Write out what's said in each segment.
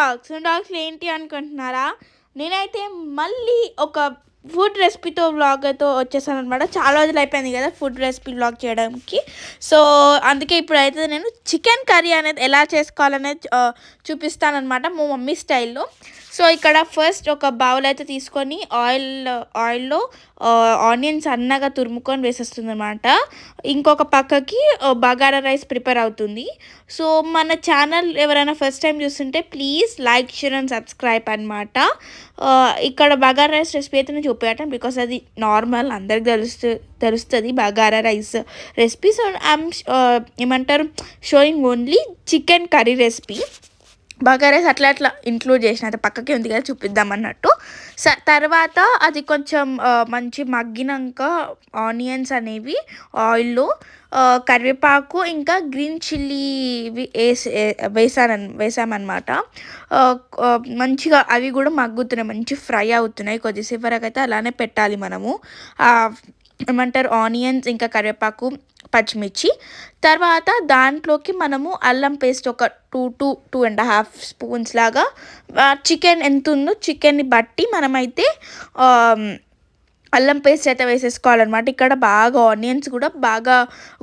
వ్లాగ్స్లో ఏంటి అనుకుంటున్నారా? నేనైతే మళ్ళీ ఒక ఫుడ్ రెసిపీతో వ్లాగ్తో వచ్చేసాను అనమాట. చాలా రోజులు అయిపోయింది కదా ఫుడ్ రెసిపీ వ్లాగ్ చేయడానికి. సో అందుకే ఇప్పుడైతే నేను చికెన్ కర్రీ అనేది ఎలా చేసుకోవాలనేది చూపిస్తానమాట మా మమ్మీ స్టైల్లో. సో ఇక్కడ ఫస్ట్ ఒక బౌల్ అయితే తీసుకొని ఆయిల్లో ఆనియన్స్ సన్నగా తురుముకొని వేసేస్తుంది అనమాట. ఇంకొక పక్కకి బగారా రైస్ ప్రిపేర్ అవుతుంది. సో మన ఛానల్ ఎవరైనా ఫస్ట్ టైం చూస్తుంటే please like, share and subscribe అనమాట. ఇక్కడ బగారా రైస్ రెసిపీ అయితే నేను చూపించటం బికాస్ అది నార్మల్ అందరికి తెలుస్తుంది bagara rice recipe. So I'm ఏమంటారు showing only chicken curry recipe. Bagara rice అట్లా ఇంక్లూడ్ చేసిన అయితే పక్కకి ఉంది కదా చూపిద్దాం అన్నట్టు. తర్వాత అది కొంచెం మంచి మగ్గినాక ఆనియన్స్ అనేవి ఆయిల్లో కరివేపాకు ఇంకా గ్రీన్ చిల్లీ వేసామన్నమాట. మంచిగా అవి కూడా మగ్గుతున్నాయి, మంచి ఫ్రై అవుతున్నాయి. కొద్దిసేపు వరకు అయితే అలానే పెట్టాలి మనము. ఏమంటారు ఆనియన్స్ ఇంకా కరివేపాకు, పచ్చిమిర్చి. తర్వాత దాంట్లోకి మనము అల్లం పేస్ట్ ఒక 2.5 స్పూన్స్ లాగా, చికెన్ ఎంత ఉందో చికెన్ని బట్టి మనమైతే అల్లం పేస్ట్ అయితే వేసేసుకోవాలన్నమాట. ఇక్కడ బాగా ఆనియన్స్ కూడా బాగా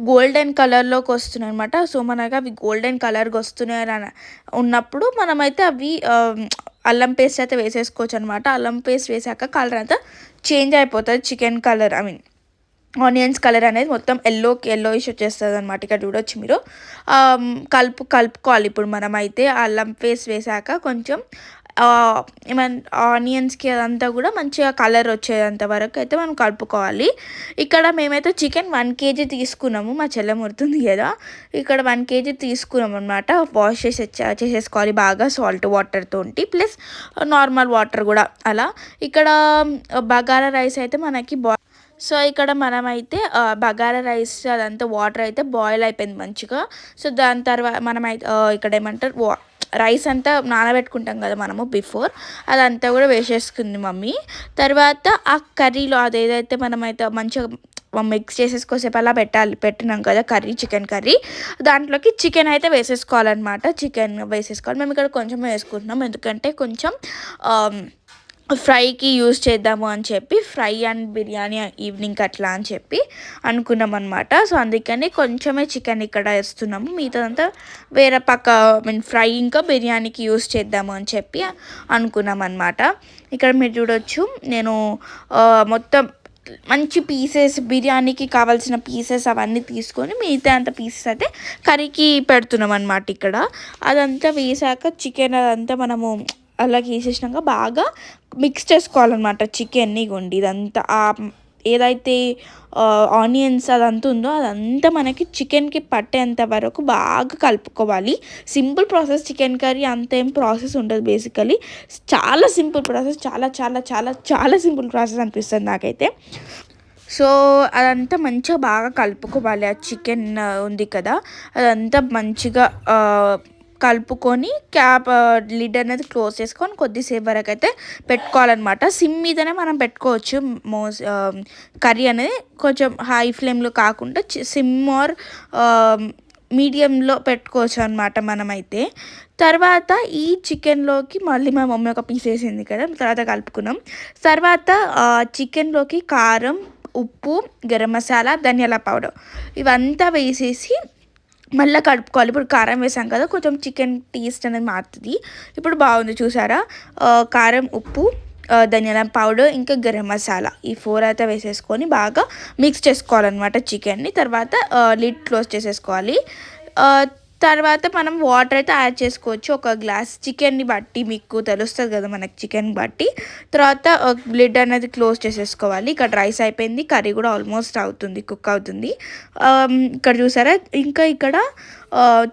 గోల్డెన్ కలర్లోకి వస్తున్నాయి అనమాట. సో మనకు అవి గోల్డెన్ కలర్గా వస్తున్నాయి ఉన్నప్పుడు మనమైతే అవి అల్లం పేస్ట్ అయితే వేసేసుకోవచ్చు అనమాట. అల్లం పేస్ట్ వేసాక కలర్ అంతా చేంజ్ అయిపోతుంది, చికెన్ కలర్ ఆనియన్స్ కలర్ అనేది మొత్తం ఎల్లోయిష్ వచ్చేస్తుంది అనమాట. ఇక్కడ చూడొచ్చు మీరు. కలుపుకోవాలి ఇప్పుడు మనమైతే అల్లం పేస్ట్ వేసాక కొంచెం ఆనియన్స్కి అదంతా కూడా మంచిగా కలర్ వచ్చేంత వరకు అయితే మనం కలుపుకోవాలి. ఇక్కడ మేమైతే చికెన్ 1 kg తీసుకున్నాము, మా చెల్లె ముడుతుంది కదా. ఇక్కడ 1 kg తీసుకున్నాం అనమాట. వాష్ చేసేసుకోవాలి బాగా సాల్ట్ వాటర్ తోటి ప్లస్ నార్మల్ వాటర్ కూడా అలా. ఇక్కడ బగారా రైస్ అయితే మనకి సో ఇక్కడ మనమైతే బగారా రైస్ అదంతా వాటర్ అయితే బాయిల్ అయిపోయింది మంచిగా. సో దాని తర్వాత మనమైతే ఇక్కడ ఏమంటారు రైస్ అంతా నానబెట్టుకుంటాం కదా మనము బిఫోర్, అదంతా కూడా వేసేసుకుంది మమ్మీ. తర్వాత ఆ కర్రీలో అదేదైతే మనమైతే మంచిగా మిక్స్ చేసేసుకోసేపు అలా పెట్టినాం కదా చికెన్ కర్రీ, దాంట్లోకి చికెన్ అయితే వేసేసుకోవాలన్నమాట. చికెన్ వేసేసుకోవాలి. మేము ఇక్కడ కొంచెం వేసుకుంటున్నాం ఎందుకంటే కొంచెం ఫ్రైకి యూజ్ చేద్దాము అని చెప్పి, ఫ్రై అండ్ బిర్యానీ ఈవినింగ్ అట్లా అని చెప్పి అనుకున్నాం అనమాట. సో అందుకని కొంచెమే చికెన్ ఇక్కడ వేస్తున్నాము, మిగతాదంతా వేరే పక్క ఫ్రై ఇంకా బిర్యానీకి యూజ్ చేద్దాము అని చెప్పి అనుకున్నాం అనమాట. ఇక్కడ మీరు చూడొచ్చు నేను మొత్తం మంచి పీసెస్ బిర్యానీకి కావాల్సిన పీసెస్ అవన్నీ తీసుకొని మిగతా అంత పీసెస్ అయితే కర్రీకి పెడుతున్నాం అనమాట. ఇక్కడ అదంతా వేసాక చికెన్ అదంతా మనము అలా వేసేసినాక బాగా మిక్స్ చేసుకోవాలన్నమాట చికెన్ని. గుండి ఇదంతా ఏదైతే ఆనియన్స్ అదంతా ఉందో అదంతా మనకి చికెన్కి పట్టేంత వరకు బాగా కలుపుకోవాలి. సింపుల్ ప్రాసెస్, చికెన్ కర్రీ అంత ఏం ప్రాసెస్ ఉండదు బేసికలీ. చాలా సింపుల్ ప్రాసెస్, చాలా చాలా చాలా చాలా సింపుల్ ప్రాసెస్ అనిపిస్తుంది నాకైతే. సో అదంతా మంచిగా బాగా కలుపుకోవాలి. ఆ చికెన్ ఉంది కదా అదంతా మంచిగా కలుపుకొని లిడ్ అనేది క్లోజ్ చేసుకొని కొద్దిసేపు వరకు అయితే పెట్టుకోవాలన్నమాట. సిమ్ మీదనే మనం పెట్టుకోవచ్చు కర్రీ అనేది, కొంచెం హై ఫ్లేమ్లో కాకుండా సిమ్ ఆర్ మీడియంలో పెట్టుకోవచ్చు అనమాట మనమైతే. తర్వాత ఈ చికెన్లోకి మళ్ళీ మా మమ్మీ ఒక పీస్ వేసింది కదా, తర్వాత కలుపుకున్నాం. తర్వాత చికెన్లోకి కారం, ఉప్పు, గరం మసాలా, ధనియాల పౌడర్ ఇవంతా వేసేసి మళ్ళీ కలుపుకోవాలి. ఇప్పుడు కారం వేసాం కదా కొంచెం చికెన్ టేస్ట్ అనేది మారుతుంది. ఇప్పుడు బాగుంది చూసారా. కారం, ఉప్పు, ధనియాల పౌడర్ ఇంకా గరం మసాలా ఈ 4 అయితే వేసేసుకొని బాగా మిక్స్ చేసుకోవాలన్నమాట చికెన్ని. తర్వాత లిడ్ క్లోజ్ చేసేసుకోవాలి. తర్వాత మనం వాటర్ అయితే యాడ్ చేసుకోవచ్చు, ఒక గ్లాస్ చికెన్ని బట్టి మీకు తెలుస్తుంది కదా మనకి చికెన్ బట్టి. తర్వాత లిడ్ అనేది క్లోజ్ చేసేసుకోవాలి. ఇక్కడ రైస్ అయిపోయింది, కర్రీ కూడా ఆల్మోస్ట్ కుక్ అవుతుంది. ఇక్కడ చూసారా. ఇంకా ఇక్కడ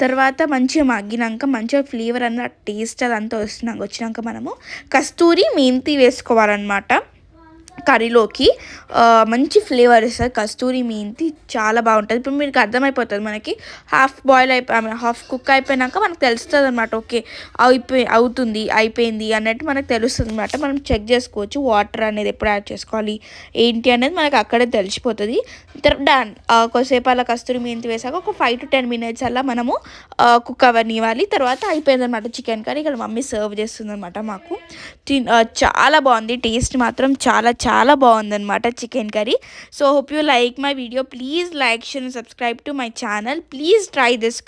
తర్వాత మంచిగా మగ్గినాక మంచిగా ఫ్లేవర్ అన్న టేస్ట్ అదంతా వచ్చినాక మనము కస్తూరి మెంతి వేసుకోవాలన్నమాట. కర్రీలోకి మంచి ఫ్లేవర్ ఇస్తుంది. కస్తూరి మెంతి చాలా బాగుంటుంది. ఇప్పుడు మీకు అర్థమైపోతుంది మనకి హాఫ్ బాయిల్ హాఫ్ కుక్ అయిపోయినాక మనకు తెలుస్తుంది అనమాట. ఓకే అవుతుంది అయిపోయింది అన్నట్టు మనకు తెలుస్తుంది అనమాట. మనం చెక్ చేసుకోవచ్చు వాటర్ అనేది ఎప్పుడు యాడ్ చేసుకోవాలి ఏంటి అనేది మనకు అక్కడే తెలిసిపోతుంది. డన్. కొద్దిసేపు అలా కస్తూరి మెంతి వేసాక ఒక 5 to 10 minutes అలా మనము కుక్ అవ్వనివ్వాలి. తర్వాత అయిపోయింది అనమాట చికెన్ కర్రీ. ఇక్కడ మమ్మీ సర్వ్ చేస్తుంది అనమాట మాకు. చాలా బాగుంది. టేస్ట్ మాత్రం చాలా చాలా బాగుందన్నమాట chicken curry. So hope you like my video. Please like, share and subscribe to my channel. Please try this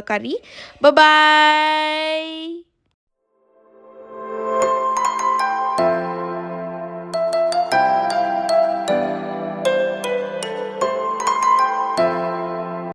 curry. Bye bye.